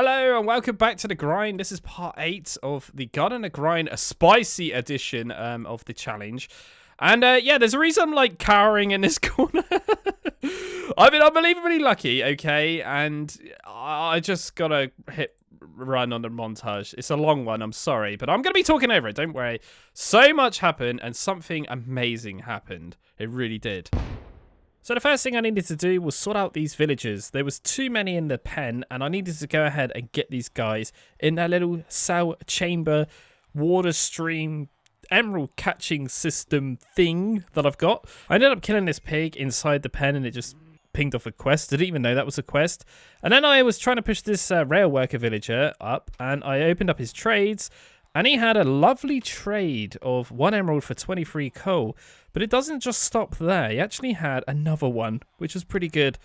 Hello and welcome back to the grind. This is part 8 of the Gardener Grind, a spicy edition of the challenge. And yeah, there's a reason I'm like cowering in this corner. I've been unbelievably lucky, okay? And I just gotta hit run on the montage. It's a long one, I'm sorry, but I'm gonna be talking over it, don't worry. So much happened and something amazing happened. It really did. So the first thing I needed to do was sort out these villagers. There was too many in the pen, and I needed to go ahead and get these guys in their little cell chamber, water stream, emerald catching system thing that I've got. I ended up killing this pig inside the pen, and it just pinged off a quest. Didn't even know that was a quest. And then I was trying to push this rail worker villager up, and I opened up his trades. And he had a lovely trade of 1 emerald for 23 coal. But it doesn't just stop there. He actually had another one, which was pretty good.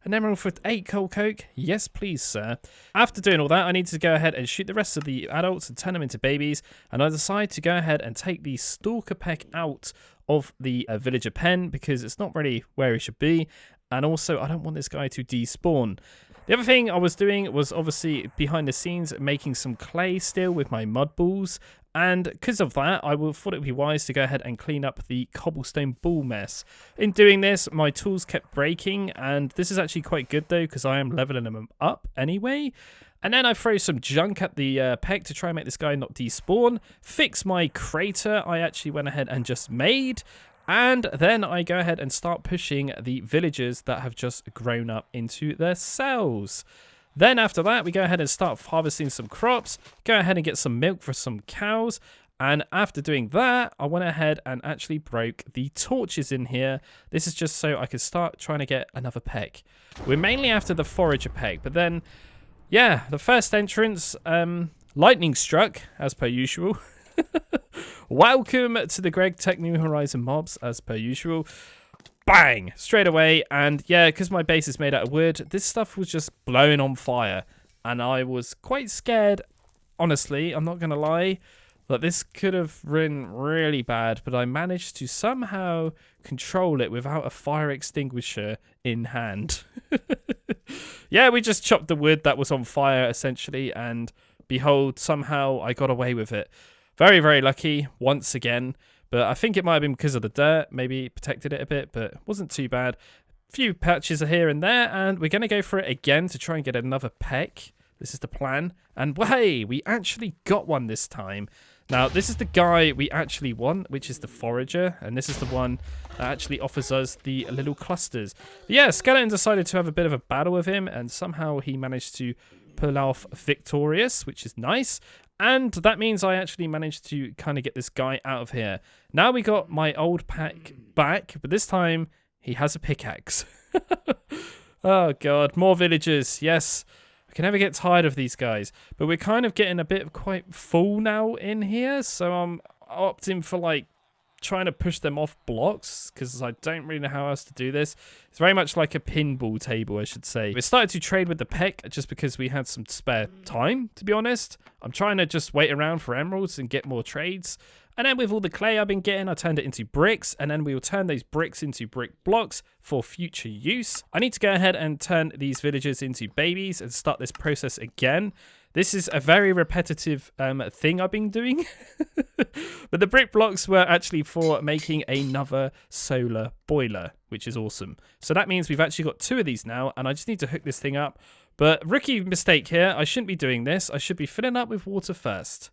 An emerald for 8 coal coke? Yes, please, sir. After doing all that, I needed to go ahead and shoot the rest of the adults and turn them into babies. And I decided to go ahead and take the stalker peck out of the villager pen because it's not really where he should be. And also, I don't want this guy to despawn. The other thing I was doing was obviously behind the scenes making some clay still with my mud balls. And because of that, I thought it would be wise to go ahead and clean up the cobblestone ball mess. In doing this, my tools kept breaking. And this is actually quite good though, because I am leveling them up anyway. And then I throw some junk at the peck to try and make this guy not despawn. Fix my crater I actually went ahead and just made. And then I go ahead and start pushing the villagers that have just grown up into their cells. Then after that, we go ahead and start harvesting some crops, go ahead and get some milk for some cows. And after doing that, I went ahead and actually broke the torches in here. This is just so I could start trying to get another peck. We're mainly after the forager peck, but then, yeah, the first entrance, lightning struck, as per usual. Welcome to the Gregtech New Horizon mobs, as per usual. Bang! Straight away. And yeah, because my base is made out of wood, this stuff was just blowing on fire. And I was quite scared, honestly, I'm not going to lie, that this could have been really bad. But I managed to somehow control it without a fire extinguisher in hand. Yeah, we just chopped the wood that was on fire, essentially. And behold, somehow I got away with it. Very, very lucky once again, but I think it might have been because of the dirt. Maybe protected it a bit, but it wasn't too bad. A few patches are here and there, and we're going to go for it again to try and get another peck. This is the plan. And hey, we actually got one this time. Now, this is the guy we actually want, which is the forager, and this is the one that actually offers us the little clusters. But yeah, Skeleton decided to have a bit of a battle with him, and somehow he managed to pull off victorious, which is nice. And that means I actually managed to kind of get this guy out of here. Now we got my old pack back, but this time he has a pickaxe. Oh god, more villagers. Yes, I can never get tired of these guys. But we're kind of getting a bit quite full now in here, so I'm opting for like trying to push them off blocks because I don't really know how else to do this. It's very much like a pinball table, I should say. We started to trade with the peck just because we had some spare time, to be honest. I'm trying to just wait around for emeralds and get more trades. And then with all the clay I've been getting, I turned it into bricks, and then we will turn those bricks into brick blocks for future use. I need to go ahead and turn these villagers into babies and start this process again. This is a very repetitive thing I've been doing. But the brick blocks were actually for making another solar boiler, which is awesome. So that means we've actually got 2 of these now, and I just need to hook this thing up. But rookie mistake here. I shouldn't be doing this. I should be filling up with water first.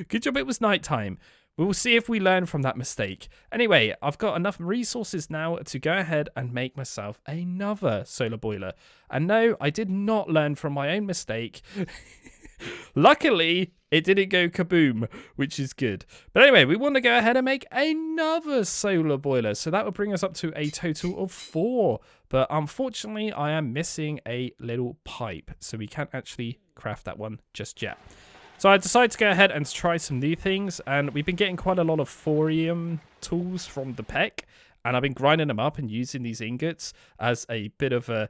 Good job it was nighttime. We will see if we learn from that mistake. Anyway, I've got enough resources now to go ahead and make myself another solar boiler. And no, I did not learn from my own mistake. Luckily, it didn't go kaboom, which is good. But anyway, we want to go ahead and make another solar boiler. So that will bring us up to a total of 4. But unfortunately, I am missing a little pipe. So we can't actually craft that one just yet. So I decided to go ahead and try some new things, and we've been getting quite a lot of thorium tools from the peck, and I've been grinding them up and using these ingots as a bit of a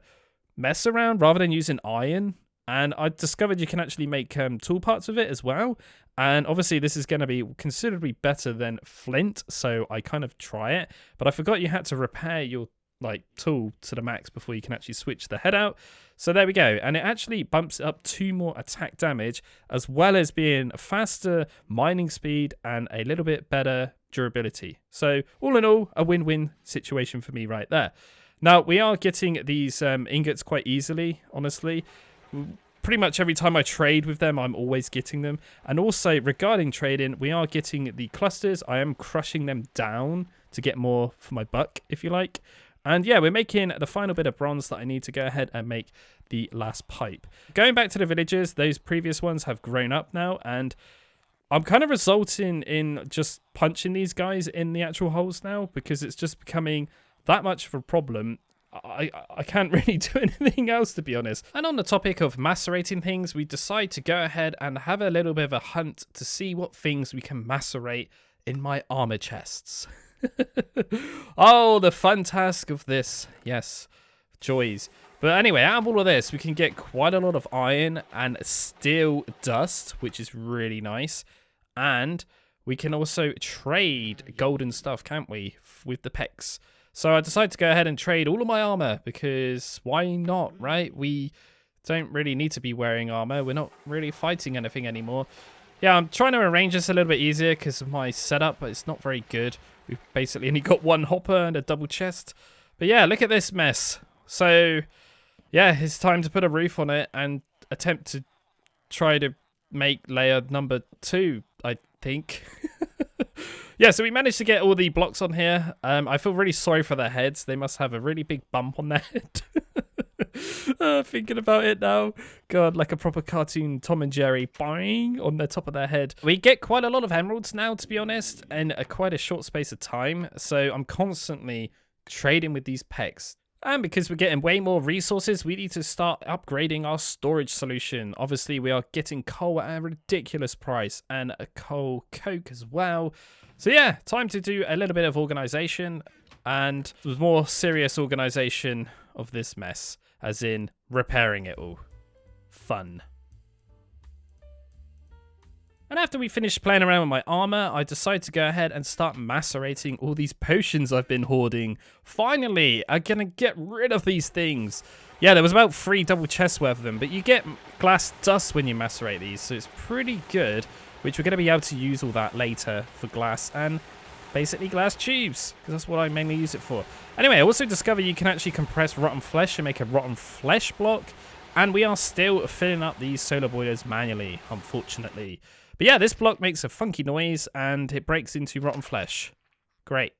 mess around rather than using iron. And I discovered you can actually make tool parts with it as well, and obviously this is going to be considerably better than flint, so I kind of try it, but I forgot you had to repair your like tool to the max before you can actually switch the head out. So there we go. And it actually bumps up 2 more attack damage, as well as being faster mining speed and a little bit better durability. So all in all, a win-win situation for me right there. Now, we are getting these ingots quite easily, honestly. Pretty much every time I trade with them, I'm always getting them. And also, regarding trading, we are getting the clusters. I am crushing them down to get more for my buck, if you like. And yeah, we're making the final bit of bronze that I need to go ahead and make the last pipe. Going back to the villagers, those previous ones have grown up now, and I'm kind of resulting in just punching these guys in the actual holes now, because it's just becoming that much of a problem. I can't really do anything else, to be honest. And on the topic of macerating things, we decide to go ahead and have a little bit of a hunt to see what things we can macerate in my armor chests. Oh, the fun task of this. Yes, joys. But anyway, out of all of this, we can get quite a lot of iron and steel dust, which is really nice. And we can also trade golden stuff, can't we, with the pecs. So I decided to go ahead and trade all of my armor, because why not, right? We don't really need to be wearing armor. We're not really fighting anything anymore. Yeah, I'm trying to arrange this a little bit easier because of my setup, but it's not very good. We've basically only got 1 hopper and a double chest. But yeah, look at this mess. So yeah, it's time to put a roof on it and attempt to try to make layer number 2, I think. Yeah, so we managed to get all the blocks on here. I feel really sorry for their heads. They must have a really big bump on their head. Thinking about it now. God, like a proper cartoon Tom and Jerry, boing, on the top of their head. We get quite a lot of emeralds now, to be honest, in quite a short space of time. So I'm constantly trading with these pecs. And because we're getting way more resources, we need to start upgrading our storage solution. Obviously, we are getting coal at a ridiculous price, and a coal coke as well. So yeah, time to do a little bit of organization, and more serious organization of this mess, as in repairing it all. Fun. And after we finished playing around with my armor, I decided to go ahead and start macerating all these potions I've been hoarding. Finally, I'm gonna get rid of these things. Yeah, there was about 3 double chests worth of them, but you get glass dust when you macerate these, so it's pretty good, which we're gonna be able to use all that later for glass and basically glass tubes, because that's what I mainly use it for. Anyway, I also discovered you can actually compress rotten flesh and make a rotten flesh block, and we are still filling up these solar boilers manually, unfortunately. But yeah, this block makes a funky noise and it breaks into rotten flesh. Great.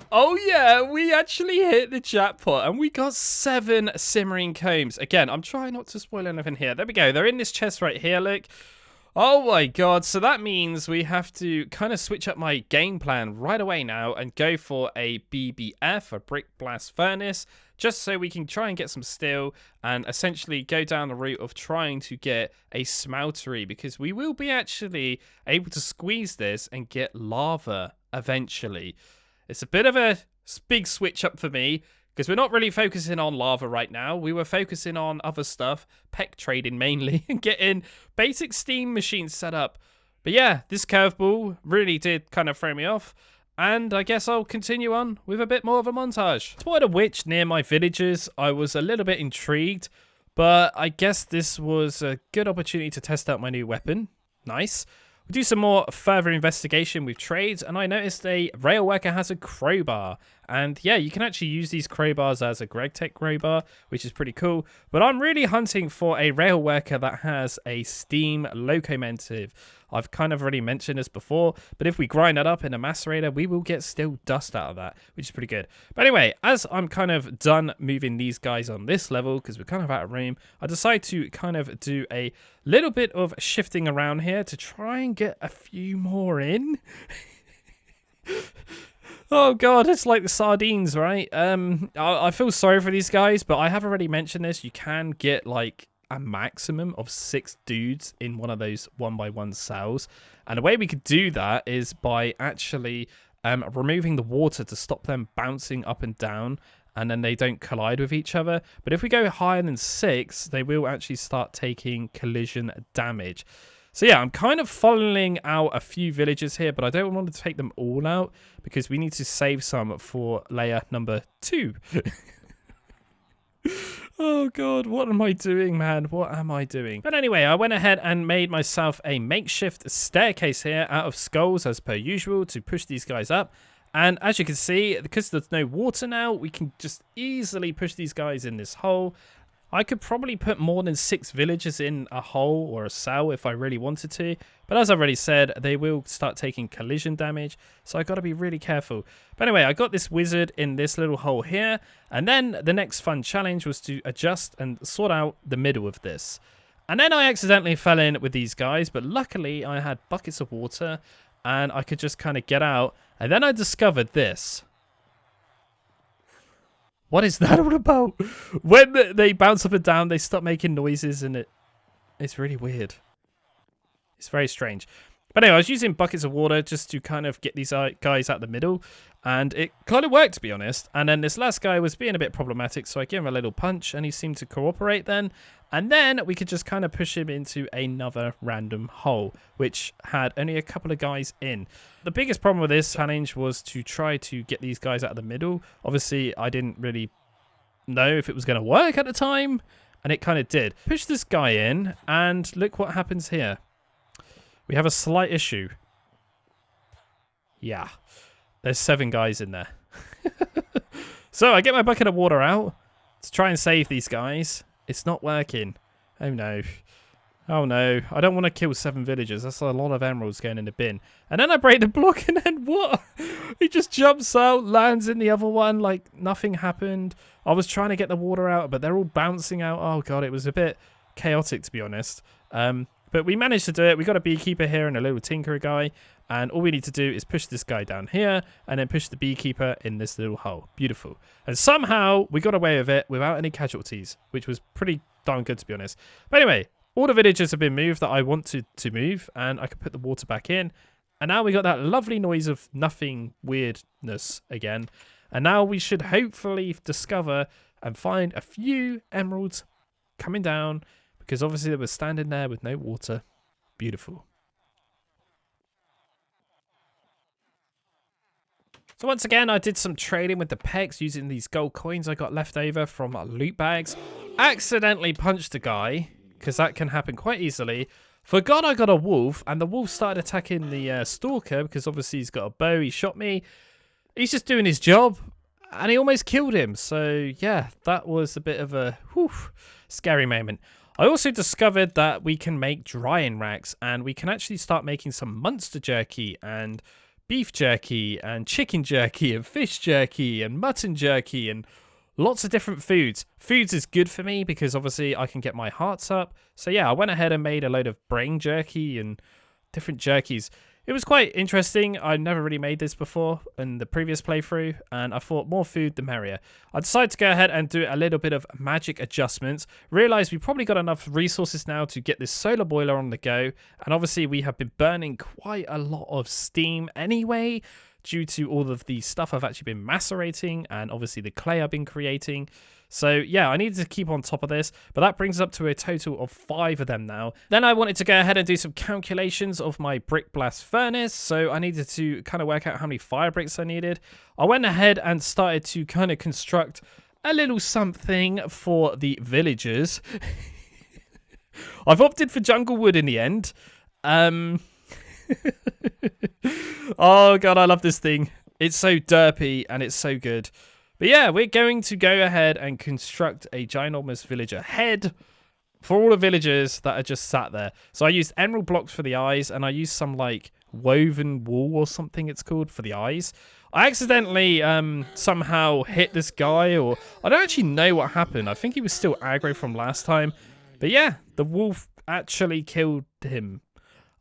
Oh yeah, we actually hit the jackpot and we got 7 simmering combs. Again, I'm trying not to spoil anything here. There we go. They're in this chest right here, look. Oh my god, so that means we have to kind of switch up my game plan right away now and go for a BBF, a brick blast furnace, just so we can try and get some steel and essentially go down the route of trying to get a smeltery, because we will be actually able to squeeze this and get lava eventually. It's a bit of a big switch up for me, because we're not really focusing on lava right now. We were focusing on other stuff, peck trading mainly, and getting basic steam machines set up. But yeah, this curveball really did kind of throw me off. And I guess I'll continue on with a bit more of a montage. Spotted a witch near my villagers. I was a little bit intrigued, but I guess this was a good opportunity to test out my new weapon. Nice. We do some more further investigation with trades, and I noticed a rail worker has a crowbar, And yeah, you can actually use these crowbars as a Gregtech crowbar, which is pretty cool. But I'm really hunting for a rail worker that has a steam locomotive. I've kind of already mentioned this before, but if we grind that up in a macerator, we will get steel dust out of that, which is pretty good. But anyway, as I'm kind of done moving these guys on this level, because we're kind of out of room, I decide to kind of do a little bit of shifting around here to try and get a few more in. Oh god, it's like the sardines, right? I feel sorry for these guys, but I have already mentioned this. You can get like a maximum of 6 dudes in one of those 1x1 cells, and the way we could do that is by actually removing the water to stop them bouncing up and down, and then they don't collide with each other. But if we go higher than 6, they will actually start taking collision damage. So yeah, I'm kind of following out a few villages here, but I don't want to take them all out because we need to save some for layer number 2. Oh god, what am I doing, man? What am I doing? But anyway, I went ahead and made myself a makeshift staircase here out of skulls as per usual to push these guys up. And as you can see, because there's no water now, we can just easily push these guys in this hole. I could probably put more than 6 villagers in a hole or a cell if I really wanted to. But as I've already said, they will start taking collision damage. So I got to be really careful. But anyway, I got this wizard in this little hole here. And then the next fun challenge was to adjust and sort out the middle of this. And then I accidentally fell in with these guys. But luckily, I had buckets of water. And I could just kind of get out. And then I discovered this. What is that all about? When they bounce up and down, they stop making noises, and it's really weird. It's very strange. But anyway, I was using buckets of water just to kind of get these guys out the middle, and it kind of worked, to be honest. And then this last guy was being a bit problematic, so I gave him a little punch, and he seemed to cooperate then. And then we could just kind of push him into another random hole, which had only a couple of guys in. The biggest problem with this challenge was to try to get these guys out of the middle. Obviously, I didn't really know if it was going to work at the time, and it kind of did. Push this guy in, and look what happens here. We have a slight issue. Yeah, there's 7 guys in there. So I get my bucket of water out to try and save these guys. It's not working. Oh no. Oh no. I don't want to kill 7 villagers. That's a lot of emeralds going in the bin. And then I break the block, and then what? He just jumps out, lands in the other one like nothing happened. I was trying to get the water out, but they're all bouncing out. Oh god, it was a bit chaotic, to be honest. But we managed to do it. We got a beekeeper here and a little tinkerer guy. And all we need to do is push this guy down here and then push the beekeeper in this little hole. Beautiful. And somehow we got away with it without any casualties, which was pretty darn good, to be honest. But anyway, all the villagers have been moved that I wanted to move, and I can put the water back in. And now we got that lovely noise of nothing weirdness again. And now we should hopefully discover and find a few emeralds coming down, because obviously they were standing there with no water. Beautiful. So once again, I did some trading with the pegs using these gold coins I got left over from loot bags. Accidentally punched a guy, because that can happen quite easily. Forgot I got a wolf, and the wolf started attacking the stalker, because obviously he's got a bow. He shot me. He's just doing his job, and he almost killed him. So yeah, that was a bit of a scary moment. I also discovered that we can make drying racks, and we can actually start making some monster jerky and beef jerky and chicken jerky and fish jerky and mutton jerky and lots of different foods. Foods is good for me because obviously I can get my hearts up. So yeah, I went ahead and made a load of brain jerky and different jerkies. It was quite interesting. I never really made this before in the previous playthrough, and I thought more food the merrier. I decided to go ahead and do a little bit of magic adjustments. Realised we probably got enough resources now to get this solar boiler on the go, and obviously we have been burning quite a lot of steam anyway, due to all of the stuff I've actually been macerating and obviously the clay I've been creating. So yeah, I needed to keep on top of this, but that brings us up to a total of 5 of them now. Then I wanted to go ahead and do some calculations of my brick blast furnace, so I needed to kind of work out how many fire bricks I needed. I went ahead and started to kind of construct a little something for the villagers. I've opted for jungle wood in the end. Oh god, I love this thing. It's so derpy and it's so good. But yeah, we're going to go ahead and construct a ginormous villager head for all the villagers that are just sat there. So I used emerald blocks for the eyes, and I used some like woven wool or something it's called for the eyes. I accidentally somehow hit this guy, or I don't actually know what happened. I think he was still aggro from last time. But yeah, the wolf actually killed him.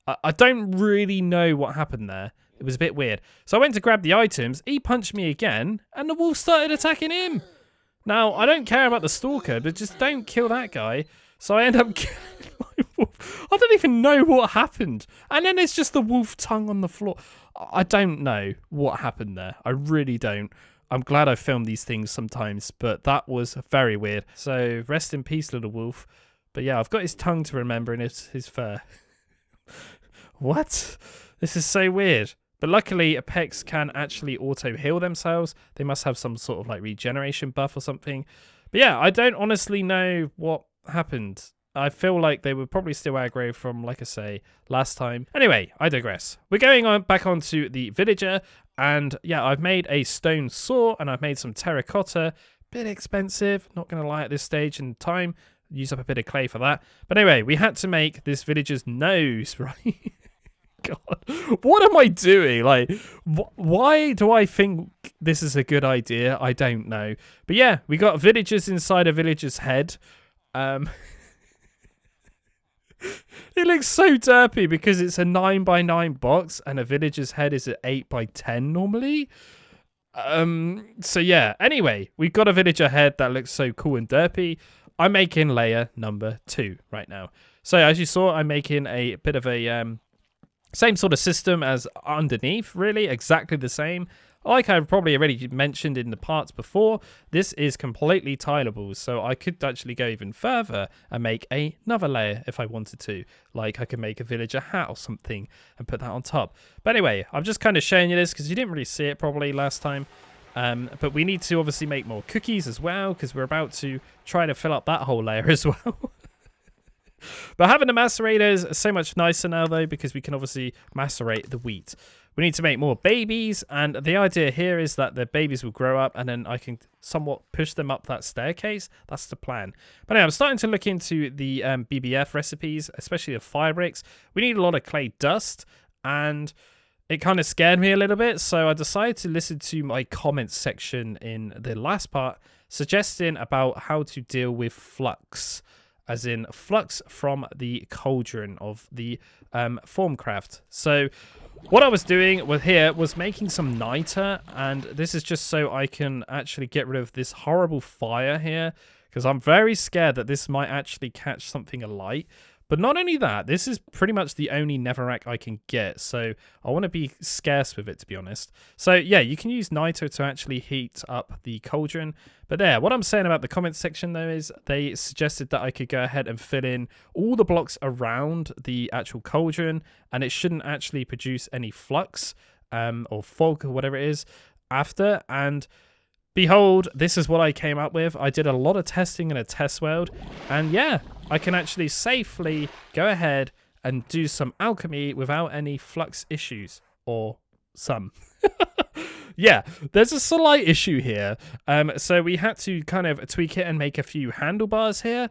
I don't really know what happened there. It was a bit weird. So I went to grab the items. He punched me again, and the wolf started attacking him. Now, I don't care about the stalker, but just don't kill that guy. So I end up killing my wolf. I don't even know what happened. And then there's just the wolf tongue on the floor. I don't know what happened there. I really don't. I'm glad I filmed these things sometimes, but that was very weird. So rest in peace, little wolf. But yeah, I've got his tongue to remember and his fur. What? This is so weird. But luckily, Apex can actually auto-heal themselves. They must have some sort of like regeneration buff or something. But yeah, I don't honestly know what happened. I feel like they were probably still aggro from, like I say, last time. Anyway, I digress. We're going on back onto the villager. And yeah, I've made a stone saw and I've made some terracotta. Bit expensive, not going to lie at this stage in time. Use up a bit of clay for that. But anyway, we had to make this villager's nose, right? God, what am I doing? Like, why do I think this is a good idea? I don't know. But yeah, we got villagers inside a villager's head. It looks so derpy because it's a 9x9 box and a villager's head is an 8x10 normally. So yeah, anyway, we've got a villager head that looks so cool and derpy. I'm making layer number 2 right now. So as you saw, I'm making a bit of a same sort of system as underneath, really, exactly the same. Like I've probably already mentioned in the parts before, this is completely tileable, so I could actually go even further and make another layer if I wanted to. Like I could make a villager hat or something and put that on top. But anyway, I'm just kind of showing you this because you didn't really see it probably last time. But we need to obviously make more cookies as well because we're about to try to fill up that whole layer as well. But having the macerator is so much nicer now, though, because we can obviously macerate the wheat. We need to make more babies, and the idea here is that the babies will grow up, and then I can somewhat push them up that staircase. That's the plan. But anyway, I'm starting to look into the BBF recipes, especially the fire bricks. We need a lot of clay dust, and it kind of scared me a little bit, so I decided to listen to my comments section in the last part, suggesting about how to deal with flux. As in flux from the cauldron of the Formcraft. So what I was doing here was making some niter, and this is just so I can actually get rid of this horrible fire here, because I'm very scared that this might actually catch something alight. But not only that, this is pretty much the only netherrack I can get, so I want to be scarce with it, to be honest. So yeah, you can use niter to actually heat up the cauldron. But there, what I'm saying about the comments section though is they suggested that I could go ahead and fill in all the blocks around the actual cauldron, and it shouldn't actually produce any flux or fog or whatever it is after. And behold, this is what I came up with. I did a lot of testing in a test world, and yeah, I can actually safely go ahead and do some alchemy without any flux issues, or some. Yeah, there's a slight issue here. So we had to kind of tweak it and make a few handlebars here,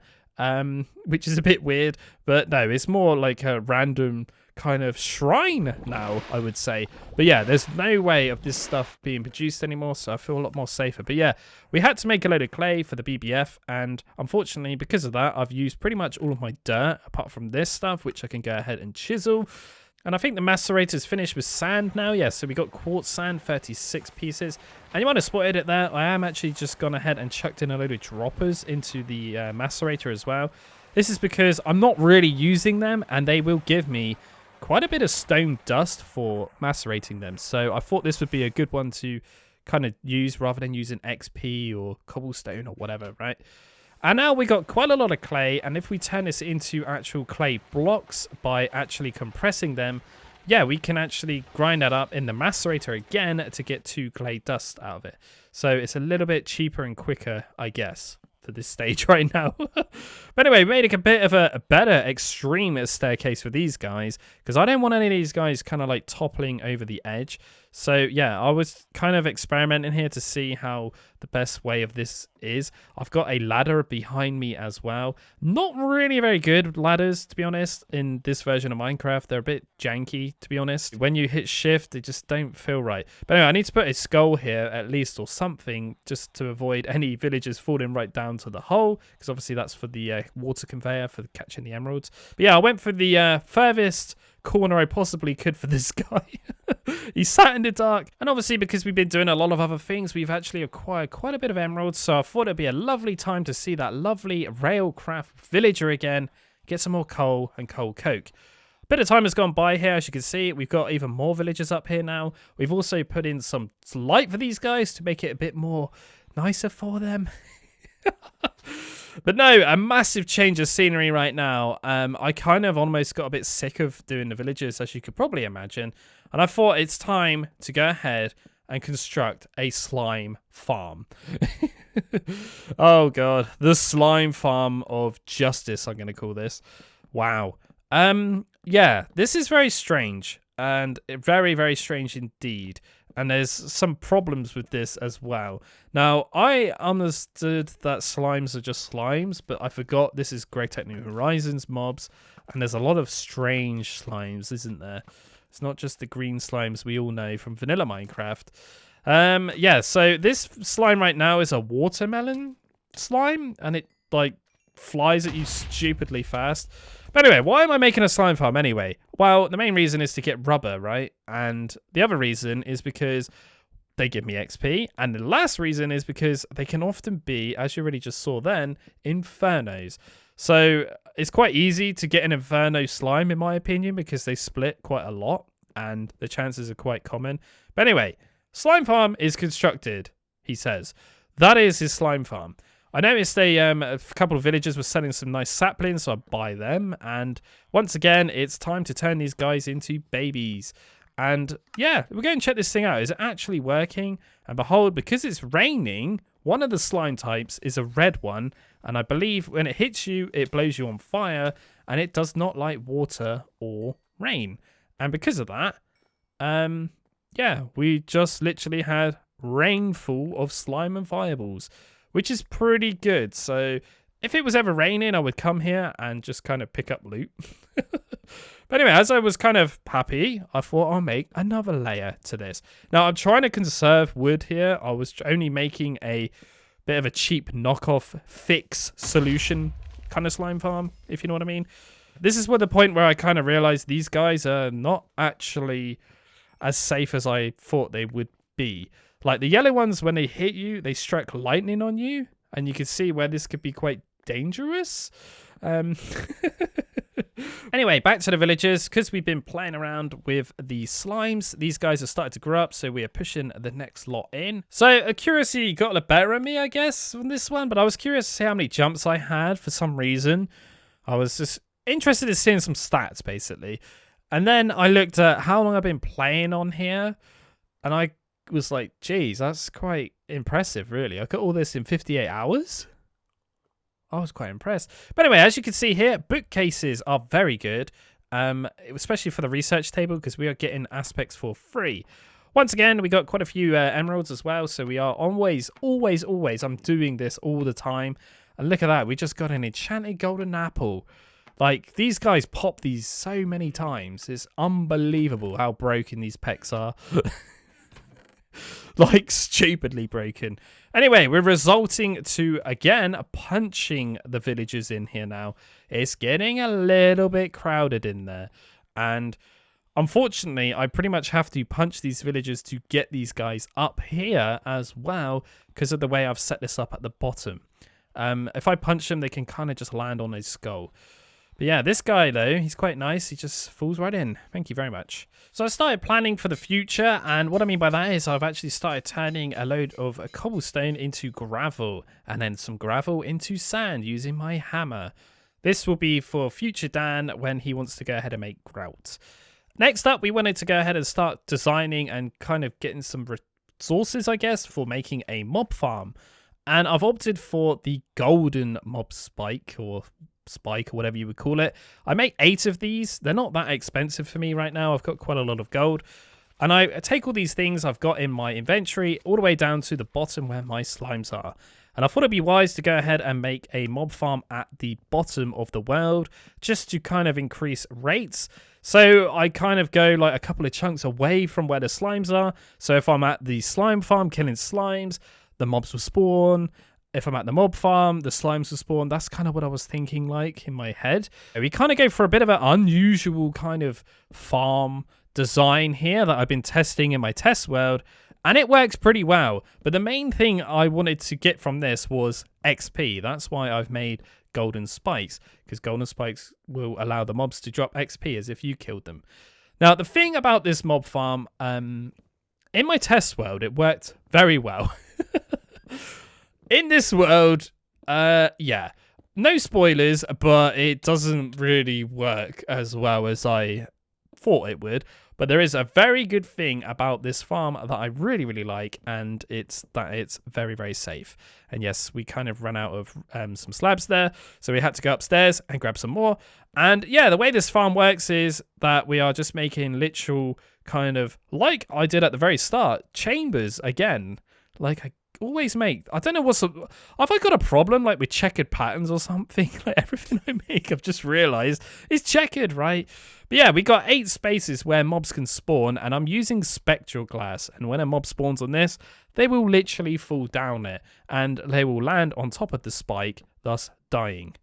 which is a bit weird, but no, it's more like a random kind of shrine now, I would say. But yeah, there's no way of this stuff being produced anymore, so I feel a lot more safer. But yeah, we had to make a load of clay for the BBF, and unfortunately, because of that, I've used pretty much all of my dirt, apart from this stuff, which I can go ahead and chisel. And I think the macerator's finished with sand now. Yeah, so we got quartz sand, 36 pieces. And you might have spotted it there. I am actually just gone ahead and chucked in a load of droppers into the macerator as well. This is because I'm not really using them, and they will give me quite a bit of stone dust for macerating them. So I thought this would be a good one to kind of use rather than using XP or cobblestone or whatever, right? And now we got quite a lot of clay, and if we turn this into actual clay blocks by actually compressing them, yeah, we can actually grind that up in the macerator again to get 2 clay dust out of it. So it's a little bit cheaper and quicker, I guess. for this stage right now. But anyway, made a bit of a better extreme staircase for these guys, because I don't want any of these guys kind of like toppling over the edge. So yeah, I was kind of experimenting here to see how the best way of this is. I've got a ladder behind me as well. Not really very good ladders, to be honest, in this version of Minecraft. They're a bit janky, to be honest. When you hit shift, they just don't feel right. But anyway, I need to put a skull here at least, or something, just to avoid any villagers falling right down to the hole, because obviously that's for the water conveyor for catching the emeralds. But yeah, I went for the furthest corner I possibly could for this guy. He sat in the dark, and obviously because we've been doing a lot of other things, we've actually acquired quite a bit of emeralds, so I thought it'd be a lovely time to see that lovely railcraft villager again, get some more coal and coal coke. A bit of time has gone by here, as you can see. We've got even more villagers up here now. We've also put in some light for these guys to make it a bit more nicer for them. But no, a massive change of scenery right now. I kind of almost got a bit sick of doing the villagers, as you could probably imagine. And I thought it's time to go ahead and construct a slime farm. Oh, God. The slime farm of justice, I'm going to call this. Wow. Yeah, this is very strange. And very, very strange indeed. And there's some problems with this as well. Now, I understood that slimes are just slimes, but I forgot this is Gregtech New Horizons mobs, and there's a lot of strange slimes, isn't there? It's not just the green slimes we all know from vanilla Minecraft. Yeah, so this slime right now is a watermelon slime, and it, like, flies at you stupidly fast. But anyway, why am I making a slime farm anyway? Well, the main reason is to get rubber, right? And the other reason is because they give me XP. And the last reason is because they can often be, as you already just saw then, infernos. So it's quite easy to get an inferno slime, in my opinion, because they split quite a lot and the chances are quite common. But anyway, slime farm is constructed, he says. That is his slime farm. I noticed a couple of villagers were selling some nice saplings, so I buy them. And once again, it's time to turn these guys into babies. And yeah, we're going to check this thing out. Is it actually working? And behold, because it's raining, one of the slime types is a red one. And I believe when it hits you, it blows you on fire. And it does not like water or rain. And because of that, yeah, we just literally had rainfall of slime and fireballs, which is pretty good. So if it was ever raining, I would come here and just kind of pick up loot. But anyway, as I was kind of happy, I thought I'll make another layer to this. Now, I'm trying to conserve wood here. I was only making a bit of a cheap knockoff fix solution kind of slime farm, if you know what I mean. This is where the point where I kind of realized these guys are not actually as safe as I thought they would be. Like the yellow ones, when they hit you, they strike lightning on you. And you can see where this could be quite dangerous. Anyway, back to the villagers. Because we've been playing around with the slimes, these guys have started to grow up. So we are pushing the next lot in. So accuracy got a little better on me, I guess, on this one. But I was curious to see how many jumps I had for some reason. I was just interested in seeing some stats, basically. And then I looked at how long I've been playing on here. And I was like, geez, that's quite impressive, really. I got all this in 58 hours. I was quite impressed. But anyway, as you can see here, bookcases are very good, especially for the research table, because we are getting aspects for free. Once again, we got quite a few emeralds as well, so we are always, I'm doing this all the time. And look at that, we just got an enchanted golden apple. Like, these guys pop these so many times. It's unbelievable how broken these pecs are. Like, stupidly broken. Anyway, we're resulting to, again, punching the villagers in here now. It's getting a little bit crowded in there. And unfortunately, I pretty much have to punch these villagers to get these guys up here as well, because of the way I've set this up at the bottom. If I punch them, they can kind of just land on his skull. But yeah, this guy, though, he's quite nice. He just falls right in. Thank you very much. So I started planning for the future, and what I mean by that is I've actually started turning a load of cobblestone into gravel, and then some gravel into sand using my hammer. This will be for future Dan when he wants to go ahead and make grout. Next up, we wanted to go ahead and start designing and kind of getting some resources, I guess, for making a mob farm. And I've opted for the golden mob spike or whatever you would call it. I make 8 of these. They're not that expensive for me right now. I've got quite a lot of gold. And I take all these things I've got in my inventory all the way down to the bottom where my slimes are. And I thought it'd be wise to go ahead and make a mob farm at the bottom of the world just to kind of increase rates. So I kind of go like a couple of chunks away from where the slimes are. So if I'm at the slime farm killing slimes, the mobs will spawn. If I'm at the mob farm, the slimes will spawn. That's kind of what I was thinking like in my head. We kind of go for a bit of an unusual kind of farm design here that I've been testing in my test world, and it works pretty well. But the main thing I wanted to get from this was XP. That's why I've made golden spikes, because golden spikes will allow the mobs to drop XP as if you killed them. Now, the thing about this mob farm, in my test world, it worked very well. In this world, yeah, no spoilers, but it doesn't really work as well as I thought it would. But there is a very good thing about this farm that I really, really like, and it's that it's very, very safe. And yes, we kind of ran out of some slabs there, so we had to go upstairs and grab some more. And yeah, the way this farm works is that we are just making literal kind of, like I did at the very start, chambers again. Like I always make, I don't know have I got a problem like with checkered patterns or something? Like everything I make, I've just realized is checkered, right? But yeah, we got 8 spaces where mobs can spawn, and I'm using spectral glass, and when a mob spawns on this, they will literally fall down it and they will land on top of the spike, thus dying.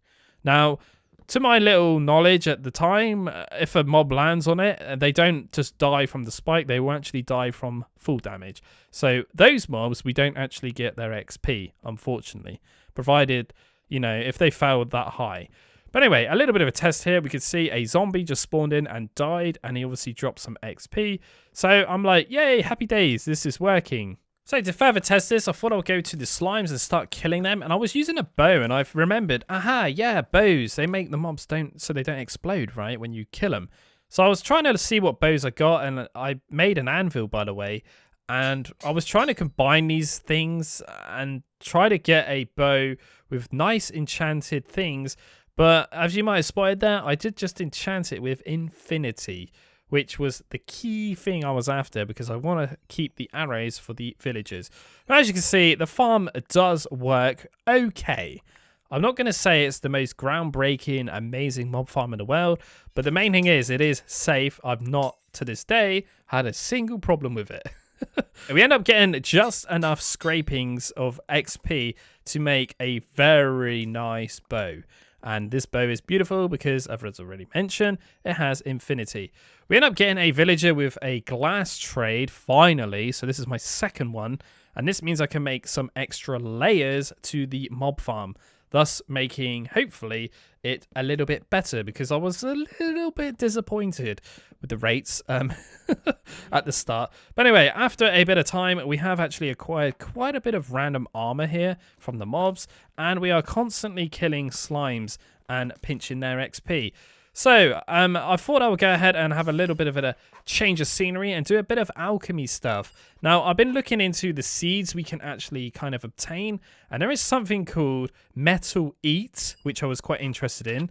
Now, to my little knowledge at the time, if a mob lands on it, they don't just die from the spike, they will actually die from full damage. So those mobs, we don't actually get their XP, unfortunately, provided, you know, if they failed that high. But anyway, a little bit of a test here. We could see a zombie just spawned in and died, and he obviously dropped some XP. So I'm like, yay, happy days, this is working. So to further test this, I thought I would go to the slimes and start killing them. And I was using a bow, and I've remembered, aha, yeah, bows. They make the mobs so they don't explode, right, when you kill them. So I was trying to see what bows I got, and I made an anvil, by the way. And I was trying to combine these things and try to get a bow with nice enchanted things. But as you might have spotted there, I did just enchant it with infinity, which was the key thing I was after, because I want to keep the arrows for the villagers. But as you can see, the farm does work okay. I'm not going to say it's the most groundbreaking, amazing mob farm in the world, but the main thing is it is safe. I've not, to this day, had a single problem with it. We end up getting just enough scrapings of XP to make a very nice bow. And this bow is beautiful because, as already mentioned, it has infinity. We end up getting a villager with a glass trade, finally. So this is my second one. And this means I can make some extra layers to the mob farm, thus making, hopefully, it a little bit better, because I was a little bit disappointed with the rates at the start. But anyway, after a bit of time, we have actually acquired quite a bit of random armor here from the mobs, and we are constantly killing slimes and pinching their XP. So I thought I would go ahead and have a little bit of a change of scenery and do a bit of alchemy stuff. Now, I've been looking into the seeds we can actually kind of obtain, and there is something called metal eat, which I was quite interested in.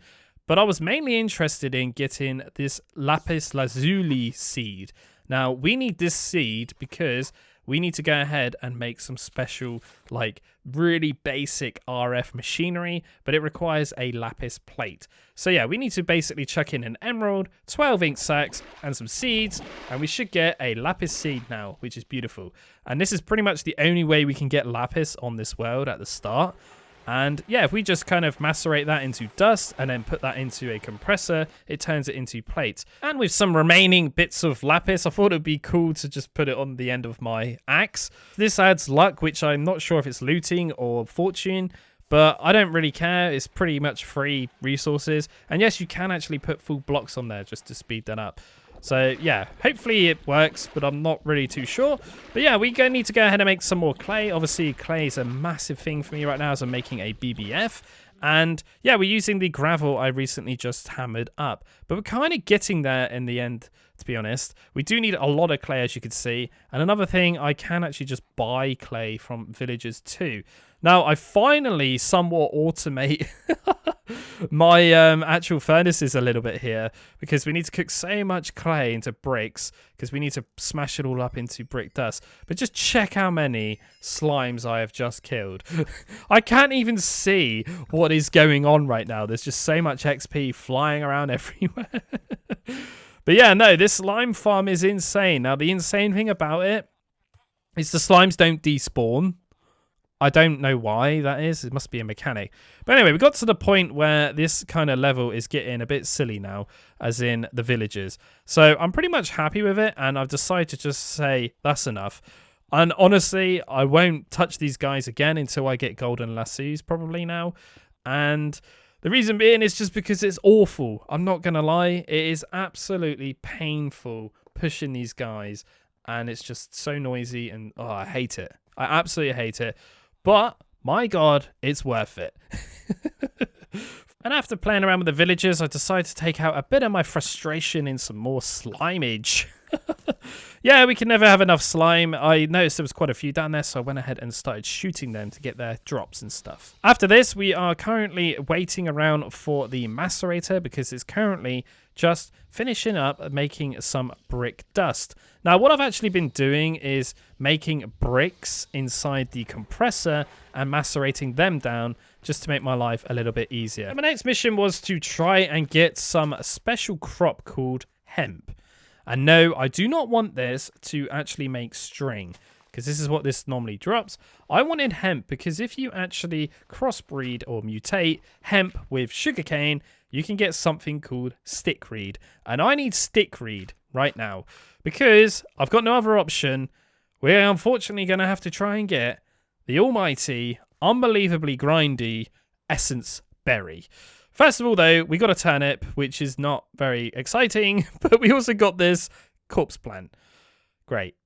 But I was mainly interested in getting this lapis lazuli seed. Now, we need this seed because we need to go ahead and make some special, like, really basic RF machinery, but it requires a lapis plate. So yeah, we need to basically chuck in an emerald, 12 ink sacks, and some seeds, and we should get a lapis seed now, which is beautiful. And this is pretty much the only way we can get lapis on this world at the start. And yeah, if we just kind of macerate that into dust and then put that into a compressor, it turns it into plates. And with some remaining bits of lapis, I thought it would be cool to just put it on the end of my axe. This adds luck, which I'm not sure if it's looting or fortune, but I don't really care. It's pretty much free resources. And yes, you can actually put full blocks on there just to speed that up. So yeah, hopefully it works, but I'm not really too sure. But yeah, we're going to need to go ahead and make some more clay. Obviously, clay is a massive thing for me right now as I'm making a BBF. And yeah, we're using the gravel I recently just hammered up. But we're kind of getting there in the end to be honest. We do need a lot of clay, as you can see. And another thing, I can actually just buy clay from villagers too. Now, I finally somewhat automate my actual furnaces a little bit here, because we need to cook so much clay into bricks, because we need to smash it all up into brick dust. But just check how many slimes I have just killed. I can't even see what is going on right now. There's just so much XP flying around everywhere. But yeah, no, this slime farm is insane. Now, the insane thing about it is the slimes don't despawn. I don't know why that is. It must be a mechanic. But anyway, we got to the point where this kind of level is getting a bit silly now, as in the villagers. So I'm pretty much happy with it, and I've decided to just say that's enough. And honestly, I won't touch these guys again until I get golden lassos probably now. And the reason being is just because it's awful. I'm not going to lie. It is absolutely painful pushing these guys, and it's just so noisy, and oh, I hate it. I absolutely hate it. But, my God, it's worth it. And after playing around with the villagers, I decided to take out a bit of my frustration in some more slimeage. Yeah, we can never have enough slime. I noticed there was quite a few down there, so I went ahead and started shooting them to get their drops and stuff. After this, we are currently waiting around for the macerator, because it's currently just finishing up making some brick dust. Now, what I've actually been doing is making bricks inside the compressor and macerating them down just to make my life a little bit easier. And my next mission was to try and get some special crop called hemp. And no, I do not want this to actually make string, because this is what this normally drops. I wanted hemp because if you actually crossbreed or mutate hemp with sugarcane, you can get something called stickweed. And I need stickweed right now because I've got no other option. We're unfortunately going to have to try and get the almighty, unbelievably grindy essence berry. First of all, though, we got a turnip, which is not very exciting, but we also got this corpse plant. Great.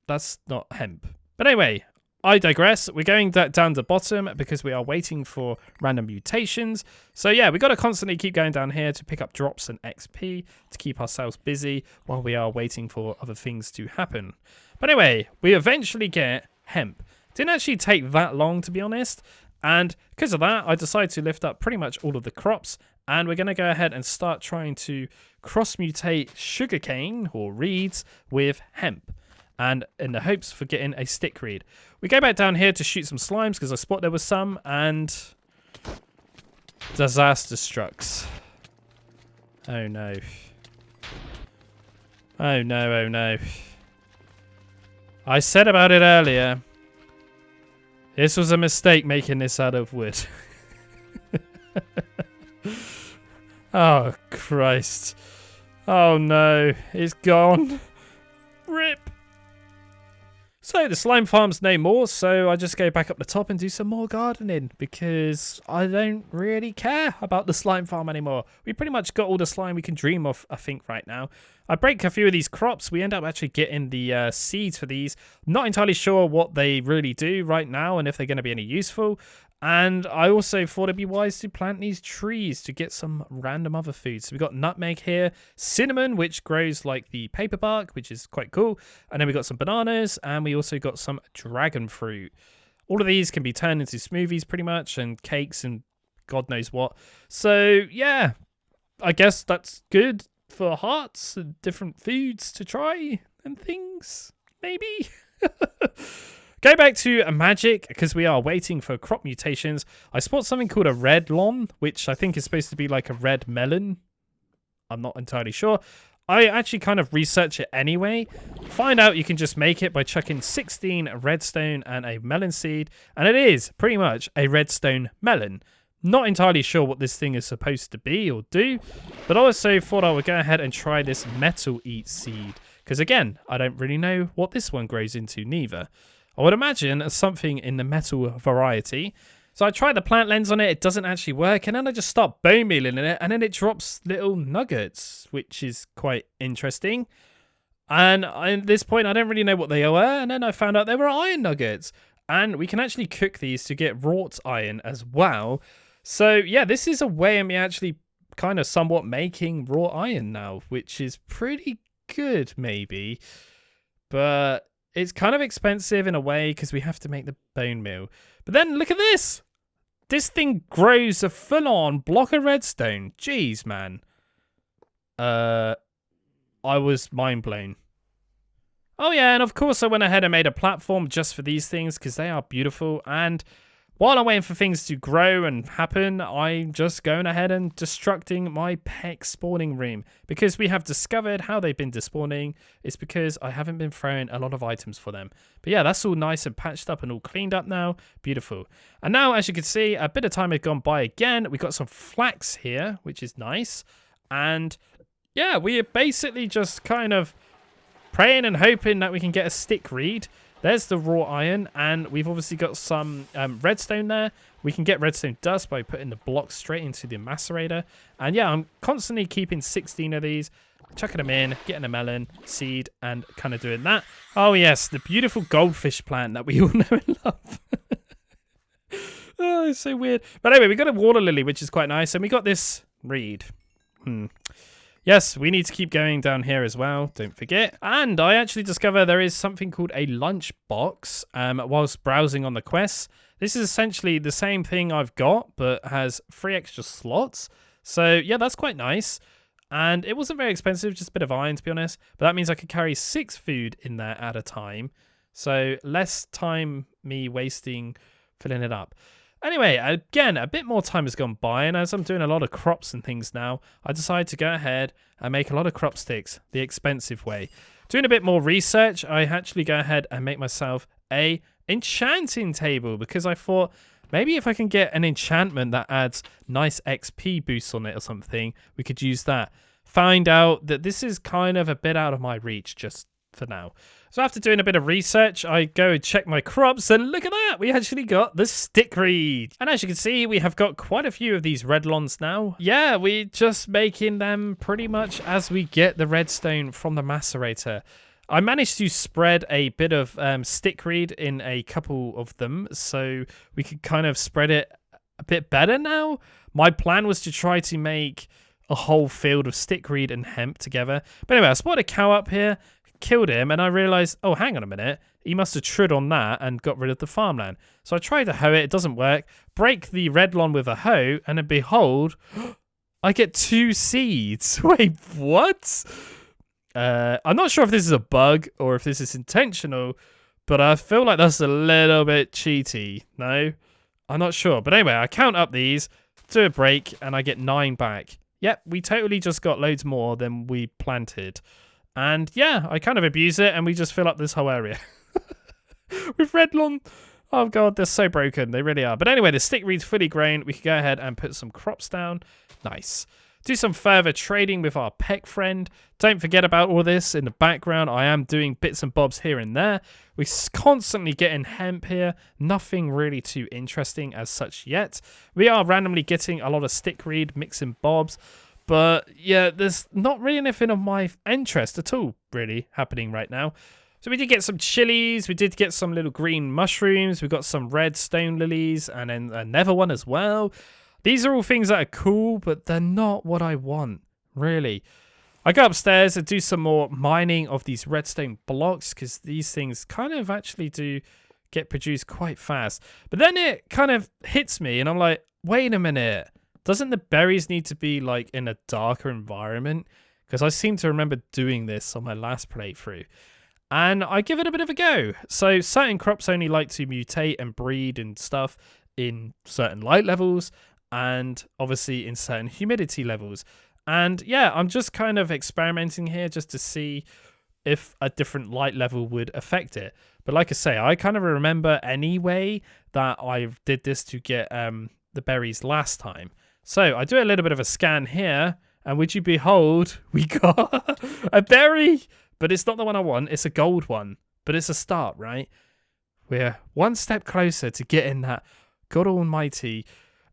That's not hemp. But anyway, I digress. We're going down the bottom because we are waiting for random mutations. So yeah, we got to constantly keep going down here to pick up drops and XP to keep ourselves busy while we are waiting for other things to happen. But anyway, we eventually get hemp. Didn't actually take that long, to be honest. And because of that, I decided to lift up pretty much all of the crops. And we're going to go ahead and start trying to cross-mutate sugarcane or reeds with hemp. And in the hopes for getting a stickweed. We go back down here to shoot some slimes because I spot there was some. And disaster strikes. Oh no. Oh no, oh no. I said about it earlier. This was a mistake making this out of wood. Oh, Christ. Oh, no. It's gone. Rip. So, the slime farm's no more, so I just go back up the top and do some more gardening because I don't really care about the slime farm anymore. We pretty much got all the slime we can dream of, I think, right now. I break a few of these crops. We end up actually getting the seeds for these. Not entirely sure what they really do right now and if they're going to be any useful. And I also thought it'd be wise to plant these trees to get some random other food. So we've got nutmeg here, cinnamon, which grows like the paper bark, which is quite cool. And then we got some bananas, and we also got some dragon fruit. All of these can be turned into smoothies pretty much, and cakes and God knows what. So yeah, I guess that's good for hearts and different foods to try and things, maybe. Go back to magic because we are waiting for crop mutations. I spot something called a red lon, which I think is supposed to be like a red melon. I'm not entirely sure. I actually kind of research it anyway. Find out you can just make it by chucking 16 redstone and a melon seed. And it is pretty much a redstone melon. Not entirely sure what this thing is supposed to be or do. But I also thought I would go ahead and try this metal eat seed. Because again, I don't really know what this one grows into neither. I would imagine something in the metal variety. So I try the plant lens on it, it doesn't actually work, and then I just start bone mealing in it, and then it drops little nuggets, which is quite interesting. And at this point, I don't really know what they were, and then I found out they were iron nuggets. And we can actually cook these to get wrought iron as well. So yeah, this is a way of me actually kind of somewhat making raw iron now, which is pretty good, maybe. But it's kind of expensive in a way because we have to make the bone meal. But then look at this. This thing grows a full-on block of redstone. Jeez, man. I was mind blown. Oh yeah, and of course I went ahead and made a platform just for these things because they are beautiful. And while I'm waiting for things to grow and happen, I'm just going ahead and destructing my peck spawning room because we have discovered how they've been despawning. It's because I haven't been throwing a lot of items for them. But yeah, that's all nice and patched up and all cleaned up now. Beautiful. And now, as you can see, a bit of time has gone by again. We've got some flax here, which is nice. And yeah, we are basically just kind of praying and hoping that we can get a stick reed. There's the raw iron, and we've obviously got some redstone there. We can get redstone dust by putting the blocks straight into the macerator. And yeah, I'm constantly keeping 16 of these, chucking them in, getting a melon, seed, and kind of doing that. Oh yes, the beautiful goldfish plant that we all know and love. Oh, it's so weird. But anyway, we got a water lily, which is quite nice, and we got this reed. Yes, we need to keep going down here as well. Don't forget. And I actually discovered there is something called a lunch box whilst browsing on the quests. This is essentially the same thing I've got, but has 3 extra slots. So yeah, that's quite nice. And it wasn't very expensive, just a bit of iron to be honest. But that means I could carry 6 food in there at a time. So less time me wasting filling it up. Anyway, again, a bit more time has gone by, and as I'm doing a lot of crops and things now, I decided to go ahead and make a lot of crop sticks the expensive way. Doing a bit more research, I actually go ahead and make myself a enchanting table because I thought maybe if I can get an enchantment that adds nice XP boosts on it or something, we could use that. Find out that this is kind of a bit out of my reach just for now. So after doing a bit of research, I go and check my crops, and look at that, we actually got the stick reed. And as you can see, we have got quite a few of these redlons now. Yeah, we're just making them pretty much as we get the redstone from the macerator. I managed to spread a bit of stick reed in a couple of them, so we could kind of spread it a bit better now. My plan was to try to make a whole field of stick reed and hemp together. But anyway, I spotted a cow up here, killed him, and I realized, oh, hang on a minute, he must have trod on that and got rid of the farmland. So I tried to hoe it, it doesn't work. Break the redlon with a hoe, and then behold, I get 2 seeds. Wait, what? I'm not sure if this is a bug or if this is intentional, but I feel like that's a little bit cheaty. No? I'm not sure. But anyway, I count up these, do a break, and I get 9 back. Yep, we totally just got loads more than we planted. And yeah, I kind of abuse it, and we just fill up this whole area. With redlon. Oh god, they're so broken. They really are. But anyway, the stick reed's fully grown. We can go ahead and put some crops down. Nice. Do some further trading with our peck friend. Don't forget about all this in the background. I am doing bits and bobs here and there. We're constantly getting hemp here. Nothing really too interesting as such yet. We are randomly getting a lot of stick reed, mixing bobs. But yeah, there's not really anything of my interest at all really happening right now. So we did get some chilies. We did get some little green mushrooms. We got some red stone lilies and then a nether one as well. These are all things that are cool, but they're not what I want, really. I go upstairs and do some more mining of these redstone blocks because these things kind of actually do get produced quite fast. But then it kind of hits me and I'm like, wait a minute. Doesn't the berries need to be like in a darker environment? Because I seem to remember doing this on my last playthrough. And I give it a bit of a go. So certain crops only like to mutate and breed and stuff in certain light levels. And obviously in certain humidity levels. And yeah, I'm just kind of experimenting here just to see if a different light level would affect it. But like I say, I kind of remember anyway that I did this to get the berries last time. So I do a little bit of a scan here, and would you behold, we got a berry, but it's not the one I want. It's a gold one, but it's a start, right? We're one step closer to getting that God almighty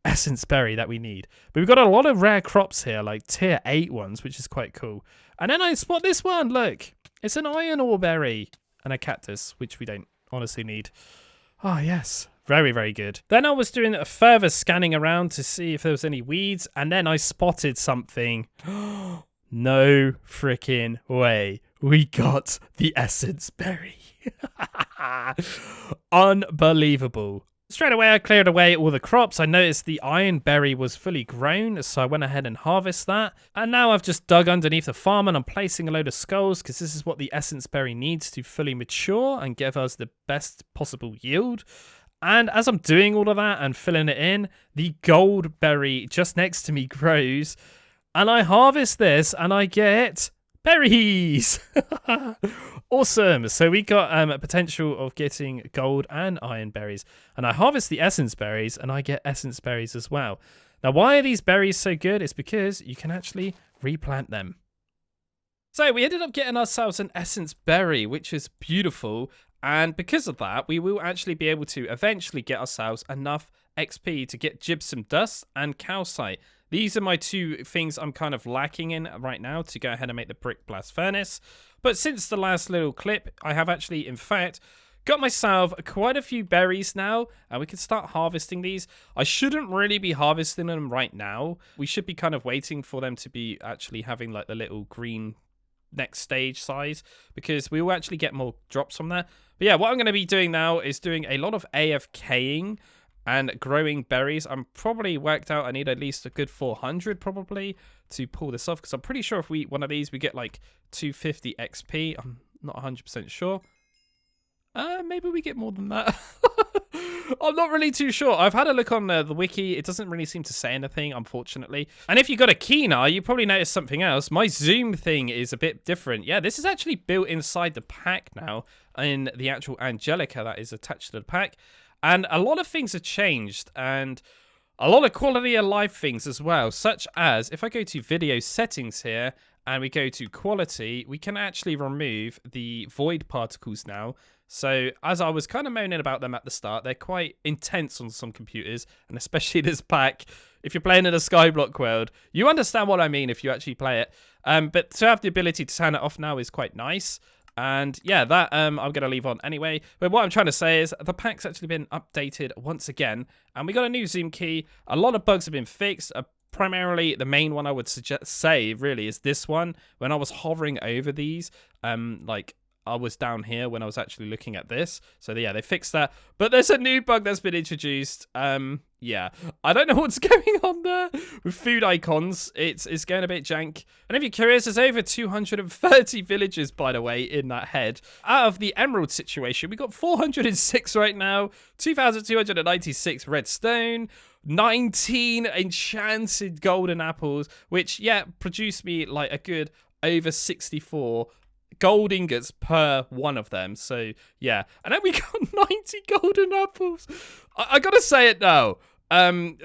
essence berry that we need. But we've got a lot of rare crops here, like tier 8 ones, which is quite cool. And then I spot this one. Look, it's an iron ore berry and a cactus, which we don't honestly need. Oh, yes. Very, very good. Then I was doing a further scanning around to see if there was any weeds, and then I spotted something. No freaking way. We got the essence berry. Unbelievable. Straight away, I cleared away all the crops. I noticed the iron berry was fully grown, so I went ahead and harvested that. And now I've just dug underneath the farm and I'm placing a load of skulls because this is what the essence berry needs to fully mature and give us the best possible yield. And as I'm doing all of that and filling it in, the gold berry just next to me grows. And I harvest this and I get berries. Awesome. So we got a potential of getting gold and iron berries. And I harvest the essence berries and I get essence berries as well. Now, why are these berries so good? It's because you can actually replant them. So we ended up getting ourselves an essence berry, which is beautiful. And because of that, we will actually be able to eventually get ourselves enough XP to get gypsum dust and calcite. These are my two things I'm kind of lacking in right now to go ahead and make the brick blast furnace. But since the last little clip, I have actually, in fact, got myself quite a few berries now, and we can start harvesting these. I shouldn't really be harvesting them right now. We should be kind of waiting for them to be actually having like the little green next stage size, because we will actually get more drops from there. But yeah, what I'm going to be doing now is doing a lot of AFKing and growing berries. I'm probably worked out I need at least a good 400 probably to pull this off, because I'm pretty sure if we eat one of these we get like 250 XP. I'm not 100% sure. Maybe we get more than that. I'm not really too sure. I've had a look on the wiki. It doesn't really seem to say anything, unfortunately. And if you got a keener, you probably noticed something else. My zoom thing is a bit different. Yeah, this is actually built inside the pack now in the actual Angelica that is attached to the pack. And a lot of things have changed, and a lot of quality of life things as well, such as if I go to video settings here and we go to quality, we can actually remove the void particles now. So as I was kind of moaning about them at the start, they're quite intense on some computers, and especially this pack. If you're playing in a Skyblock world, you understand what I mean if you actually play it. But to have the ability to turn it off now is quite nice. And yeah, that I'm going to leave on anyway. But what I'm trying to say is the pack's actually been updated once again. And we got a new zoom key. A lot of bugs have been fixed. Primarily, the main one I would say really is this one. When I was hovering over these, like I was down here when I was actually looking at this. So yeah, they fixed that. But there's a new bug that's been introduced. Yeah, I don't know what's going on there with food icons. It's going a bit jank. And if you're curious, there's over 230 villagers, by the way, in that head. Out of the emerald situation, we got 406 right now, 2,296 redstone, 19 enchanted golden apples, which, yeah, produced me like a good over 64 gold ingots per one of them. So yeah, and then we got 90 golden apples. I gotta say it now,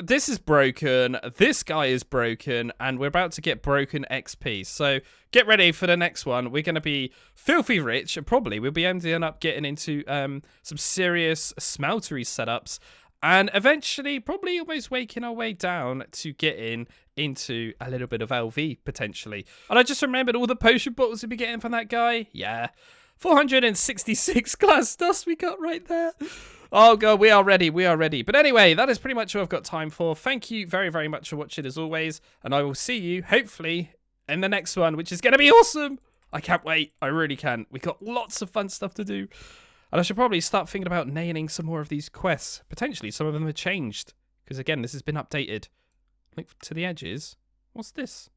this is broken, this guy is broken, and we're about to get broken XP. So get ready for the next one. We're gonna be filthy rich, and probably we'll be ending up getting into some serious smeltery setups, and eventually probably almost waking our way down to getting into a little bit of LV, potentially. And I just remembered all the potion bottles we'd be getting from that guy. Yeah. 466 glass dust we got right there. Oh, God, we are ready. We are ready. But anyway, that is pretty much all I've got time for. Thank you very, very much for watching, as always. And I will see you, hopefully, in the next one, which is going to be awesome. I can't wait. I really can. We got lots of fun stuff to do. And I should probably start thinking about nailing some more of these quests. Potentially, some of them have changed. Because, again, this has been updated. Link to the edges. What's this?